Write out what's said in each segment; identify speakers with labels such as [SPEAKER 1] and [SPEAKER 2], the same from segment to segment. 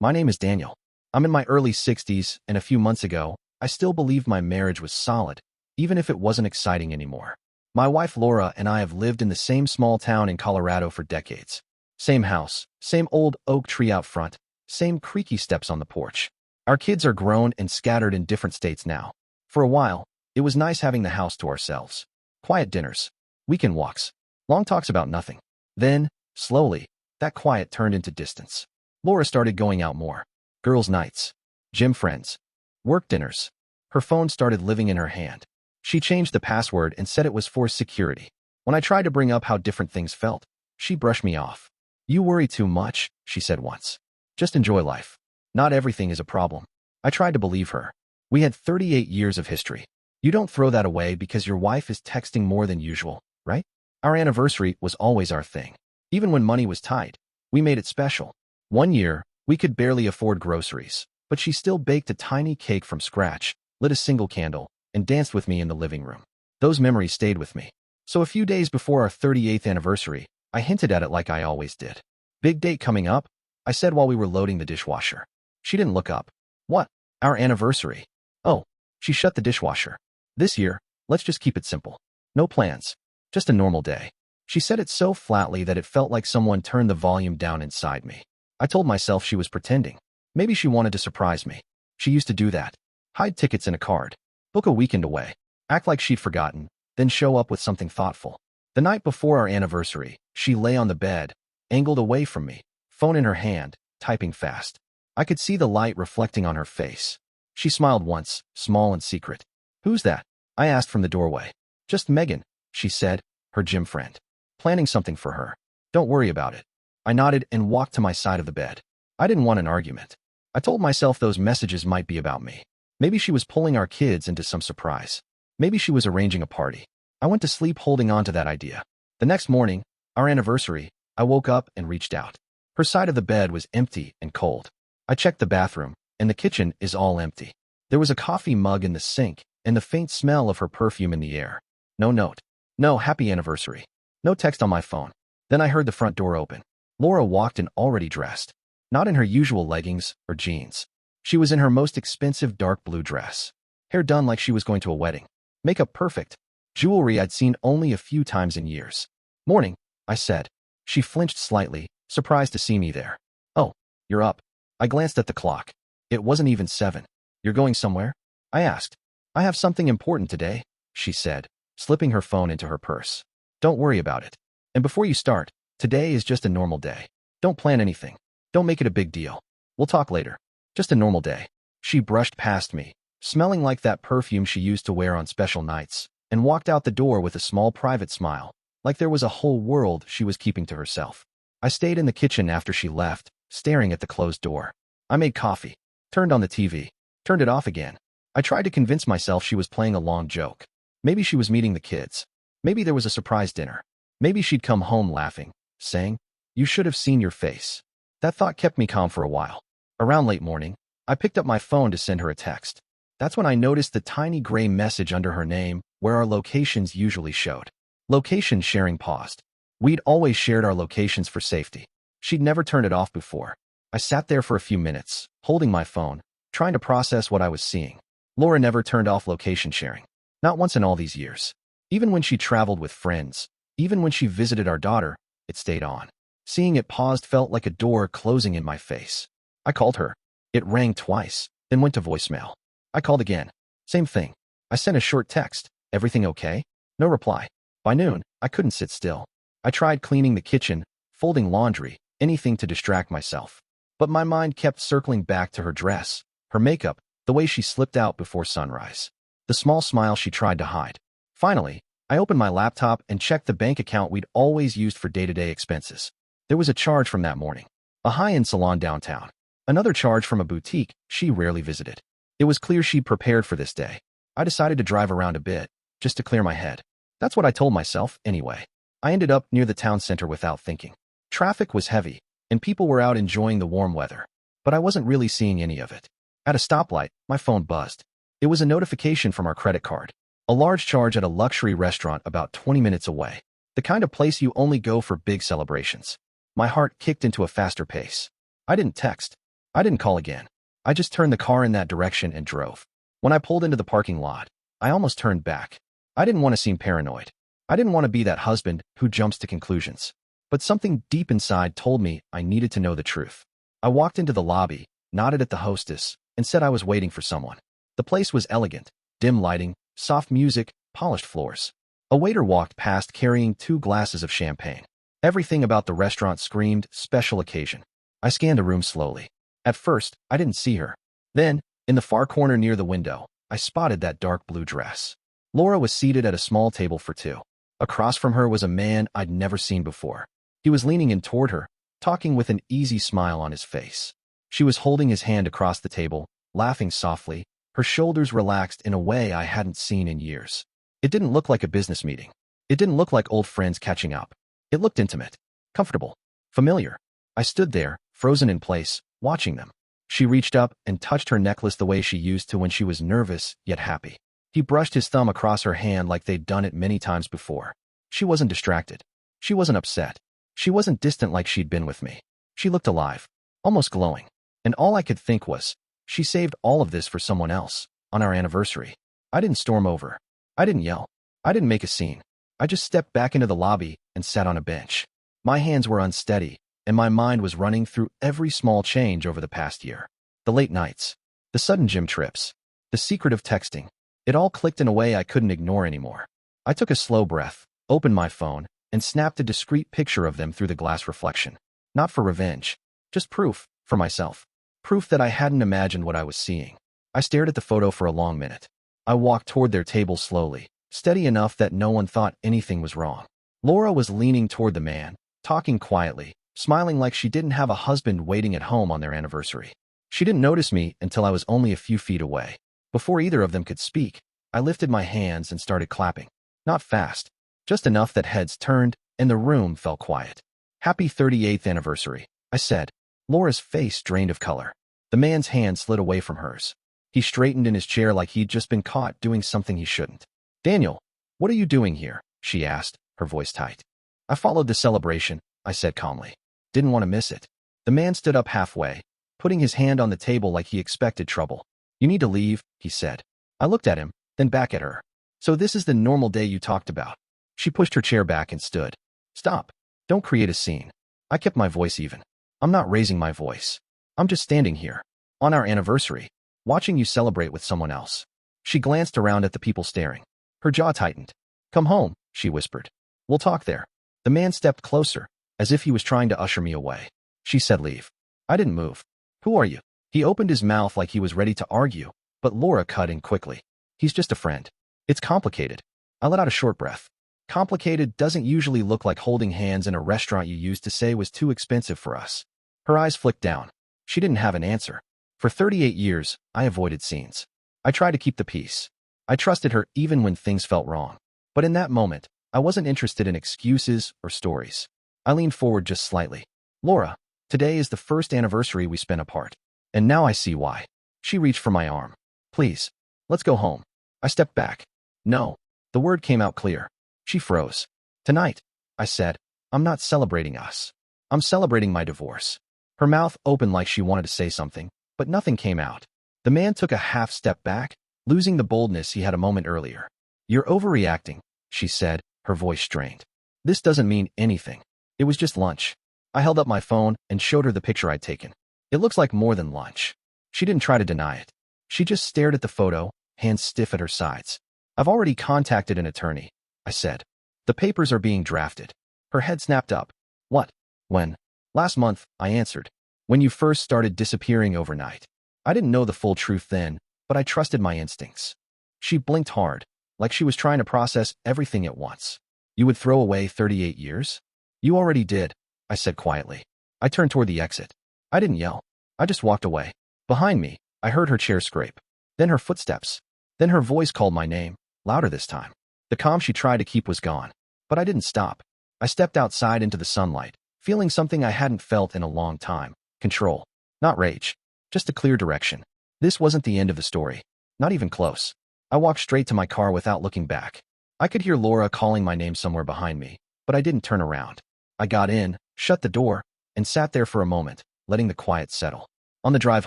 [SPEAKER 1] My name is Daniel. I'm in my early 60s, and a few months ago, I still believed my marriage was solid, even if it wasn't exciting anymore. My wife Laura and I have lived in the same small town in Colorado for decades. Same house, same old oak tree out front, same creaky steps on the porch. Our kids are grown and scattered in different states now. For a while, it was nice having the house to ourselves. Quiet dinners, weekend walks, long talks about nothing. Then, slowly, that quiet turned into distance. Laura started going out more. Girls' nights, gym friends, work dinners. Her phone started living in her hand. She changed the password and said it was for security. When I tried to bring up how different things felt, she brushed me off. "You worry too much," she said once. "Just enjoy life. Not everything is a problem." I tried to believe her. We had 38 years of history. You don't throw that away because your wife is texting more than usual, right? Our anniversary was always our thing. Even when money was tight, we made it special. One year, we could barely afford groceries, but she still baked a tiny cake from scratch, lit a single candle, and danced with me in the living room. Those memories stayed with me. So a few days before our 38th anniversary, I hinted at it like I always did. "Big date coming up," I said while we were loading the dishwasher. She didn't look up. "What? Our anniversary?" "Oh." She shut the dishwasher. "This year, let's just keep it simple. No plans. Just a normal day." She said it so flatly that it felt like someone turned the volume down inside me. I told myself she was pretending. Maybe she wanted to surprise me. She used to do that. Hide tickets in a card. Book a weekend away. Act like she'd forgotten, then show up with something thoughtful. The night before our anniversary, she lay on the bed, angled away from me, phone in her hand, typing fast. I could see the light reflecting on her face. She smiled once, small and secret. "Who's that?" I asked from the doorway. "Just Megan," she said, her gym friend. "Planning something for her. Don't worry about it." I nodded and walked to my side of the bed. I didn't want an argument. I told myself those messages might be about me. Maybe she was pulling our kids into some surprise. Maybe she was arranging a party. I went to sleep holding on to that idea. The next morning, our anniversary, I woke up and reached out. Her side of the bed was empty and cold. I checked the bathroom, and the kitchen is all empty. There was a coffee mug in the sink, and the faint smell of her perfume in the air. No note. No happy anniversary. No text on my phone. Then I heard the front door open. Laura walked in already dressed. Not in her usual leggings or jeans. She was in her most expensive dark blue dress. Hair done like she was going to a wedding. Makeup perfect. Jewelry I'd seen only a few times in years. "Morning," I said. She flinched slightly, surprised to see me there. "Oh, you're up." I glanced at the clock. It wasn't even 7. "You're going somewhere?" I asked. "I have something important today," she said, slipping her phone into her purse. "Don't worry about it. And before you start, today is just a normal day. Don't plan anything. Don't make it a big deal. We'll talk later. Just a normal day." She brushed past me, smelling like that perfume she used to wear on special nights, and walked out the door with a small private smile, like there was a whole world she was keeping to herself. I stayed in the kitchen after she left, staring at the closed door. I made coffee, turned on the TV, turned it off again. I tried to convince myself she was playing a long joke. Maybe she was meeting the kids. Maybe there was a surprise dinner. Maybe she'd come home laughing, saying, "You should have seen your face." That thought kept me calm for a while. Around late morning, I picked up my phone to send her a text. That's when I noticed the tiny gray message under her name, where our locations usually showed. Location sharing paused. We'd always shared our locations for safety. She'd never turned it off before. I sat there for a few minutes, holding my phone, trying to process what I was seeing. Laura never turned off location sharing. Not once in all these years. Even when she traveled with friends, even when she visited our daughter, it stayed on. Seeing it paused felt like a door closing in my face. I called her. It rang twice, then went to voicemail. I called again. Same thing. I sent a short text. "Everything okay?" No reply. By noon, I couldn't sit still. I tried cleaning the kitchen, folding laundry, anything to distract myself. But my mind kept circling back to her dress, her makeup, the way she slipped out before sunrise. The small smile she tried to hide. Finally, I opened my laptop and checked the bank account we'd always used for day-to-day expenses. There was a charge from that morning. A high-end salon downtown. Another charge from a boutique she rarely visited. It was clear she'd prepared for this day. I decided to drive around a bit, just to clear my head. That's what I told myself, anyway. I ended up near the town center without thinking. Traffic was heavy, and people were out enjoying the warm weather. But I wasn't really seeing any of it. At a stoplight, my phone buzzed. It was a notification from our credit card. A large charge at a luxury restaurant about 20 minutes away. The kind of place you only go for big celebrations. My heart kicked into a faster pace. I didn't text. I didn't call again. I just turned the car in that direction and drove. When I pulled into the parking lot, I almost turned back. I didn't want to seem paranoid. I didn't want to be that husband who jumps to conclusions. But something deep inside told me I needed to know the truth. I walked into the lobby, nodded at the hostess, and said I was waiting for someone. The place was elegant, dim lighting, soft music, polished floors. A waiter walked past carrying 2 glasses of champagne. Everything about the restaurant screamed special occasion. I scanned the room slowly. At first, I didn't see her. Then, in the far corner near the window, I spotted that dark blue dress. Laura was seated at a small table for 2. Across from her was a man I'd never seen before. He was leaning in toward her, talking with an easy smile on his face. She was holding his hand across the table, laughing softly, her shoulders relaxed in a way I hadn't seen in years. It didn't look like a business meeting. It didn't look like old friends catching up. It looked intimate, comfortable, familiar. I stood there, frozen in place, watching them. She reached up and touched her necklace the way she used to when she was nervous yet happy. He brushed his thumb across her hand like they'd done it many times before. She wasn't distracted. She wasn't upset. She wasn't distant like she'd been with me. She looked alive, almost glowing. And all I could think was, she saved all of this for someone else, on our anniversary. I didn't storm over. I didn't yell. I didn't make a scene. I just stepped back into the lobby and sat on a bench. My hands were unsteady, and my mind was running through every small change over the past year. The late nights, the sudden gym trips, the secret of texting. It all clicked in a way I couldn't ignore anymore. I took a slow breath, opened my phone, and snapped a discreet picture of them through the glass reflection. Not for revenge, just proof, for myself. Proof that I hadn't imagined what I was seeing. I stared at the photo for a long minute. I walked toward their table slowly, steady enough that no one thought anything was wrong. Laura was leaning toward the man, talking quietly, smiling like she didn't have a husband waiting at home on their anniversary. She didn't notice me until I was only a few feet away. Before either of them could speak, I lifted my hands and started clapping. Not fast, just enough that heads turned and the room fell quiet. Happy 38th anniversary, I said. Laura's face drained of color. The man's hand slid away from hers. He straightened in his chair like he'd just been caught doing something he shouldn't. Daniel, what are you doing here? She asked, her voice tight. I followed the celebration, I said calmly. Didn't want to miss it. The man stood up halfway, putting his hand on the table like he expected trouble. You need to leave, he said. I looked at him, then back at her. So this is the normal day you talked about. She pushed her chair back and stood. Stop. Don't create a scene. I kept my voice even. I'm not raising my voice. I'm just standing here, on our anniversary, watching you celebrate with someone else. She glanced around at the people staring. Her jaw tightened. Come home, she whispered. We'll talk there. The man stepped closer, as if he was trying to usher me away. She said leave. I didn't move. Who are you? He opened his mouth like he was ready to argue, but Laura cut in quickly. He's just a friend. It's complicated. I let out a short breath. Complicated doesn't usually look like holding hands in a restaurant you used to say was too expensive for us. Her eyes flicked down. She didn't have an answer. For 38 years, I avoided scenes. I tried to keep the peace. I trusted her even when things felt wrong. But in that moment, I wasn't interested in excuses or stories. I leaned forward just slightly. Laura, today is the first anniversary we spent apart. And now I see why. She reached for my arm. Please, let's go home. I stepped back. No. The word came out clear. She froze. Tonight, I said, I'm not celebrating us. I'm celebrating my divorce. Her mouth opened like she wanted to say something, but nothing came out. The man took a half step back, losing the boldness he had a moment earlier. You're overreacting, she said, her voice strained. This doesn't mean anything. It was just lunch. I held up my phone and showed her the picture I'd taken. It looks like more than lunch. She didn't try to deny it. She just stared at the photo, hands stiff at her sides. I've already contacted an attorney, I said. The papers are being drafted. Her head snapped up. What? When? Last month, I answered. When you first started disappearing overnight. I didn't know the full truth then, but I trusted my instincts. She blinked hard, like she was trying to process everything at once. You would throw away 38 years? You already did, I said quietly. I turned toward the exit. I didn't yell. I just walked away. Behind me, I heard her chair scrape. Then her footsteps. Then her voice called my name, louder this time. The calm she tried to keep was gone. But I didn't stop. I stepped outside into the sunlight, feeling something I hadn't felt in a long time. Control. Not rage. Just a clear direction. This wasn't the end of the story. Not even close. I walked straight to my car without looking back. I could hear Laura calling my name somewhere behind me, but I didn't turn around. I got in, shut the door, and sat there for a moment, letting the quiet settle. On the drive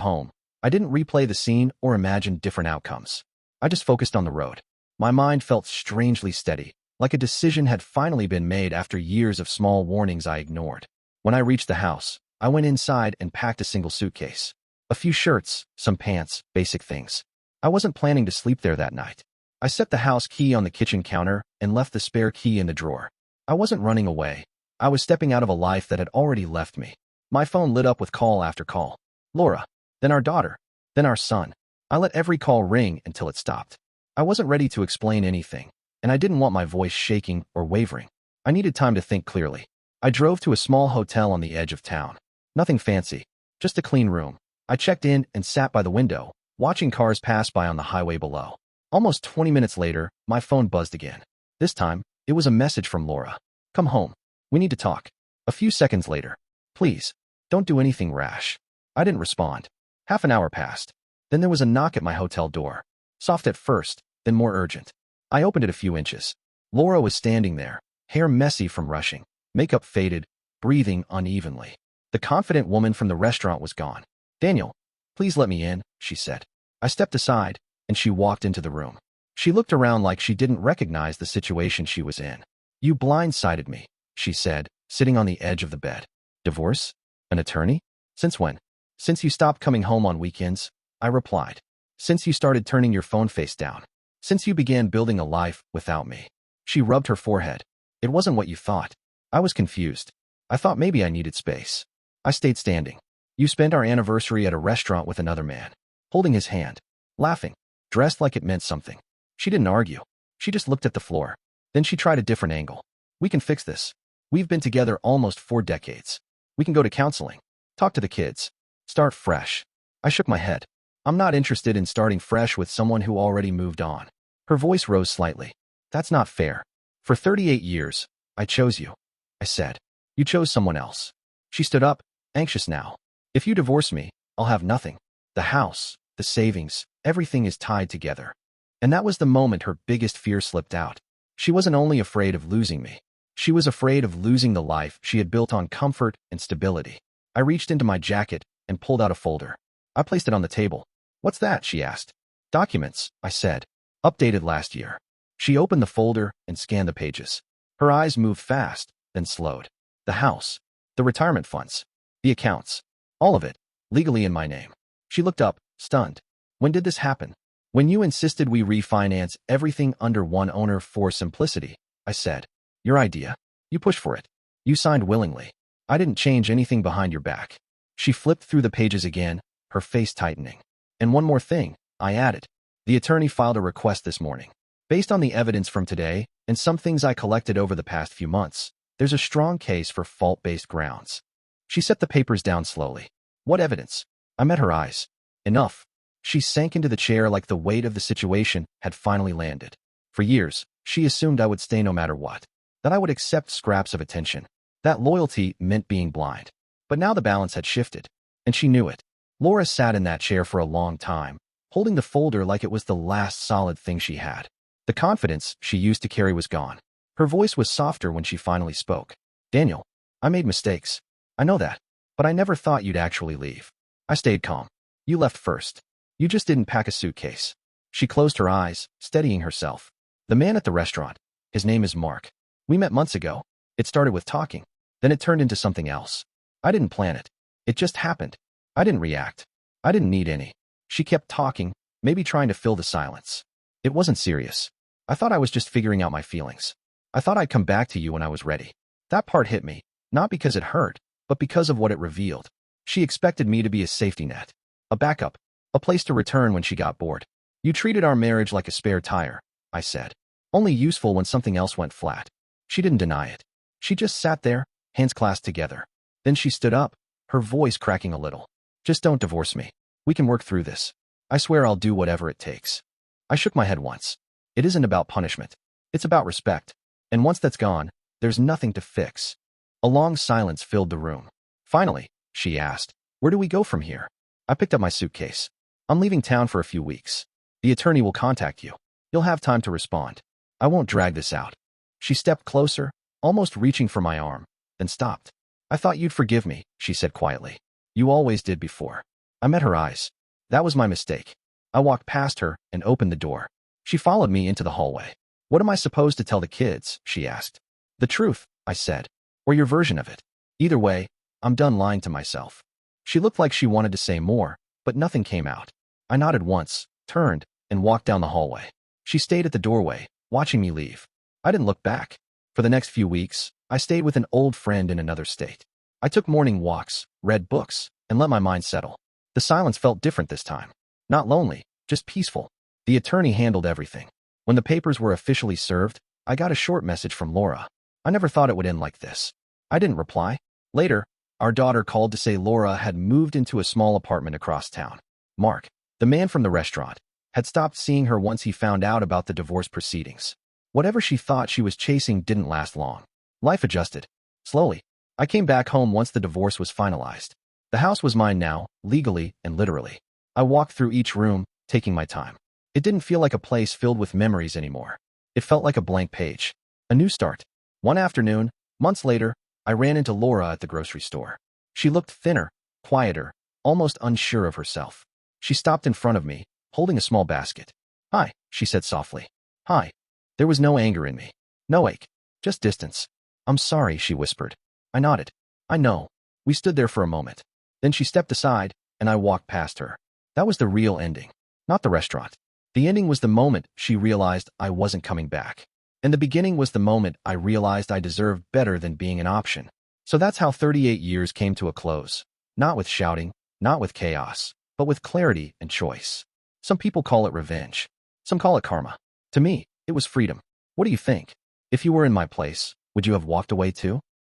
[SPEAKER 1] home, I didn't replay the scene or imagine different outcomes. I just focused on the road. My mind felt strangely steady, like a decision had finally been made after years of small warnings I ignored. When I reached the house, I went inside and packed a single suitcase. A few shirts, some pants, basic things. I wasn't planning to sleep there that night. I set the house key on the kitchen counter and left the spare key in the drawer. I wasn't running away. I was stepping out of a life that had already left me. My phone lit up with call after call. Laura. Then our daughter. Then our son. I let every call ring until it stopped. I wasn't ready to explain anything, and I didn't want my voice shaking or wavering. I needed time to think clearly. I drove to a small hotel on the edge of town. Nothing fancy, just a clean room. I checked in and sat by the window, watching cars pass by on the highway below. Almost 20 minutes later, my phone buzzed again. This time, it was a message from Laura. Come home. We need to talk. A few seconds later. Please, don't do anything rash. I didn't respond. Half an hour passed. Then there was a knock at my hotel door. Soft at first, then more urgent. I opened it a few inches. Laura was standing there, hair messy from rushing, makeup faded, breathing unevenly. The confident woman from the restaurant was gone. Daniel, please let me in, she said. I stepped aside, and she walked into the room. She looked around like she didn't recognize the situation she was in. You blindsided me, she said, sitting on the edge of the bed. Divorce? An attorney? Since when? Since you stopped coming home on weekends, I replied. Since you started turning your phone face down. Since you began building a life without me. She rubbed her forehead. It wasn't what you thought. I was confused. I thought maybe I needed space. I stayed standing. You spent our anniversary at a restaurant with another man, holding his hand, laughing, dressed like it meant something. She didn't argue. She just looked at the floor. Then she tried a different angle. We can fix this. We've been together almost 4 decades. We can go to counseling. Talk to the kids. Start fresh. I shook my head. I'm not interested in starting fresh with someone who already moved on. Her voice rose slightly. That's not fair. For 38 years, I chose you. I said. You chose someone else. She stood up, anxious now. If you divorce me, I'll have nothing. The house, the savings, everything is tied together. And that was the moment her biggest fear slipped out. She wasn't only afraid of losing me. She was afraid of losing the life she had built on comfort and stability. I reached into my jacket and pulled out a folder. I placed it on the table. What's that? She asked. Documents, I said. Updated last year. She opened the folder and scanned the pages. Her eyes moved fast, then slowed. The house, the retirement funds, the accounts, all of it, legally in my name. She looked up, stunned. When did this happen? When you insisted we refinance everything under one owner for simplicity, I said. Your idea. You pushed for it. You signed willingly. I didn't change anything behind your back. She flipped through the pages again, her face tightening. And one more thing, I added. The attorney filed a request this morning. Based on the evidence from today and some things I collected over the past few months, there's a strong case for fault-based grounds. She set the papers down slowly. What evidence? I met her eyes. Enough. She sank into the chair like the weight of the situation had finally landed. For years, she assumed I would stay no matter what. That I would accept scraps of attention. That loyalty meant being blind. But now the balance had shifted, and she knew it. Laura sat in that chair for a long time, holding the folder like it was the last solid thing she had. The confidence she used to carry was gone. Her voice was softer when she finally spoke. Daniel, I made mistakes. I know that, but I never thought you'd actually leave. I stayed calm. You left first. You just didn't pack a suitcase. She closed her eyes, steadying herself. The man at the restaurant, his name is Mark. We met months ago. It started with talking. Then it turned into something else. I didn't plan it. It just happened. I didn't react. I didn't need any. She kept talking, maybe trying to fill the silence. It wasn't serious. I thought I was just figuring out my feelings. I thought I'd come back to you when I was ready. That part hit me, not because it hurt, but because of what it revealed. She expected me to be a safety net, a backup, a place to return when she got bored. You treated our marriage like a spare tire, I said. Only useful when something else went flat. She didn't deny it. She just sat there, hands clasped together. Then she stood up, her voice cracking a little. Just don't divorce me. We can work through this. I swear I'll do whatever it takes. I shook my head once. It isn't about punishment. It's about respect. And once that's gone, there's nothing to fix. A long silence filled the room. Finally, she asked, where do we go from here? I picked up my suitcase. I'm leaving town for a few weeks. The attorney will contact you. You'll have time to respond. I won't drag this out. She stepped closer, almost reaching for my arm, then stopped. I thought you'd forgive me, she said quietly. You always did before. I met her eyes. That was my mistake. I walked past her and opened the door. She followed me into the hallway. What am I supposed to tell the kids? She asked. The truth, I said. Or your version of it. Either way, I'm done lying to myself. She looked like she wanted to say more, but nothing came out. I nodded once, turned, and walked down the hallway. She stayed at the doorway, watching me leave. I didn't look back. For the next few weeks, I stayed with an old friend in another state. I took morning walks, read books, and let my mind settle. The silence felt different this time. Not lonely, just peaceful. The attorney handled everything. When the papers were officially served, I got a short message from Laura. I never thought it would end like this. I didn't reply. Later, our daughter called to say Laura had moved into a small apartment across town. Mark, the man from the restaurant, had stopped seeing her once he found out about the divorce proceedings. Whatever she thought she was chasing didn't last long. Life adjusted. Slowly. I came back home once the divorce was finalized. The house was mine now, legally and literally. I walked through each room, taking my time. It didn't feel like a place filled with memories anymore. It felt like a blank page. A new start. One afternoon, months later, I ran into Laura at the grocery store. She looked thinner, quieter, almost unsure of herself. She stopped in front of me, holding a small basket. Hi, she said softly. Hi. There was no anger in me. No ache. Just distance. I'm sorry, she whispered. I nodded. I know. We stood there for a moment. Then she stepped aside, and I walked past her. That was the real ending, not the restaurant. The ending was the moment she realized I wasn't coming back. And the beginning was the moment I realized I deserved better than being an option. So that's how 38 years came to a close. Not with shouting, not with chaos, but with clarity and choice. Some people call it revenge. Some call it karma. To me, it was freedom. What do you think? If you were in my place, would you have walked away too?